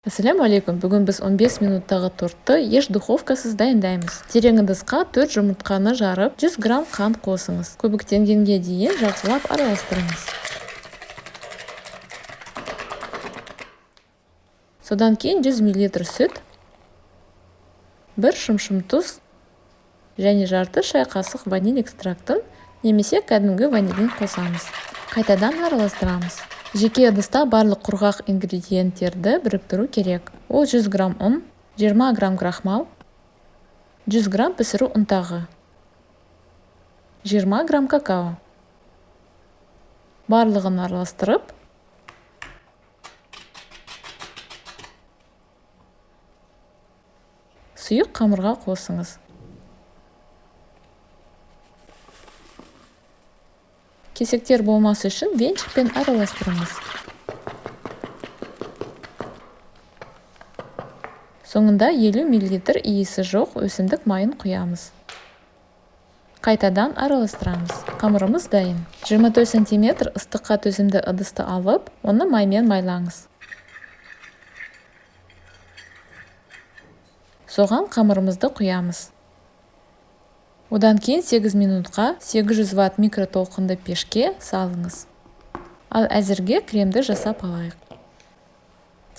Ассаляму алейкум. Бүгін біз 15 минуттағы тортты еш духовкасыз дайындаймыз. Терең ыдысқа 4 жұмыртқаны жарып, 100 грамм қант қосыңыз. Көбіктенгенге дейін жақсылап араластырыңыз. Содан кейін 100 мл сүт, 1 шымшым тұз және жарты шай қасық ваниль экстрактын немесе кәдімгі ванилин қосамыз. Қайтадан араластырамыз. Жеке ыдыста барлық құрғақ ингредиенттерді біріктіру керек. Ол 100 грамм ұн, 20 грамм крахмал, 100 грамм пісіру ұнтағы, 20 грамм какао. Барлығын араластырып, сұйық қамырға қосыңыз. Кесектер болмасы үшін венчикпен араластырыңыз. Соңында 50 мл иісі жоқ өсімдік майын құямыз. Қайтадан араластырамыз. Қамырымыз дайын. 24 см ыстыққа төзімді ыдысты алып, оны маймен майлаңыз. Соған қамырымызды құямыз. Одан кейін 8 минутқа 800 ватт микротолқынды пешке салыңыз. Ал әзірге кремді жасап алайық.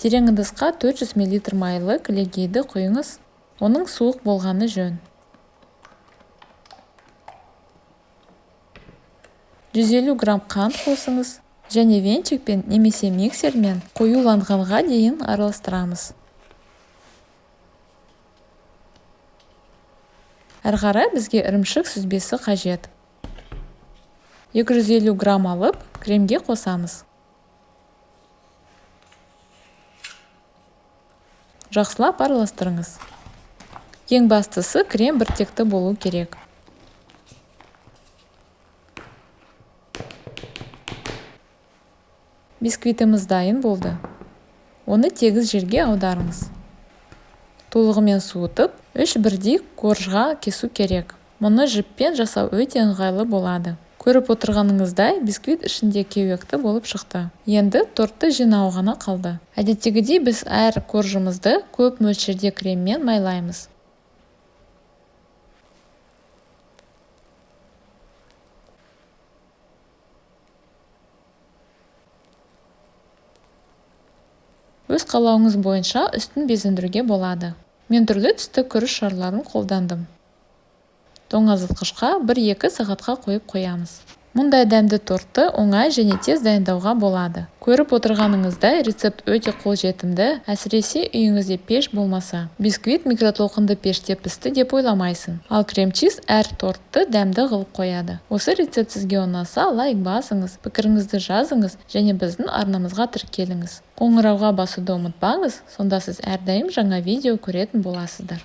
Терең ыдысқа 400 мл майлы кілегейді құйыңыз. Оның суық болғаны жөн. 150 грамм қант қосыңыз және венчикпен немесе миксермен қоюланғанға дейін араластырамыз. Әрі қарай бізге ірімшік сүзбесі қажет. 250 грамм алып, кремге қосамыз. Жақсылап араластырыңыз. Ең бастысы крем біртекті болу керек. Бисквитіміз дайын болды. Оны тегіс жерге аударыңыз. Толығымен суытып, 3 бірдей коржға кесу керек. Мұны жіппен жасау өте ыңғайлы болады. Көріп отырғаныңыздай, бисквит ішінде кеуекті болып шықты. Енді тортты жинау ғана қалды. Әдеттегідей біз әр коржымызды көп мөлшерде креммен майлаймыз. Өз қалауыңыз бойынша үстін безендіруге болады. Мен түрлі түсті күріш шарларын қолдандым. Тоңазытқышқа 1-2 сағатқа қойып қоямыз. Мұндай дәмді тортты оңай және тез дайындауға болады. Көріп отырғаныңыздай рецепт өте қолжетімді, әсіресе үйіңізде пеш болмаса. Бисквит микротолқынды пеште пісті деп ойламайсың. Ал крем-чиз әр тортты дәмді қылып қояды. Осы рецепт сізге ұнаса, лайк басыңыз, пікіріңізді жазыңыз және біздің арнамызға тіркеліңіз. Қоңырауға басуды ұмытпаңыз, сонда сіз әрдайым жаңа видео көретін боласыздар.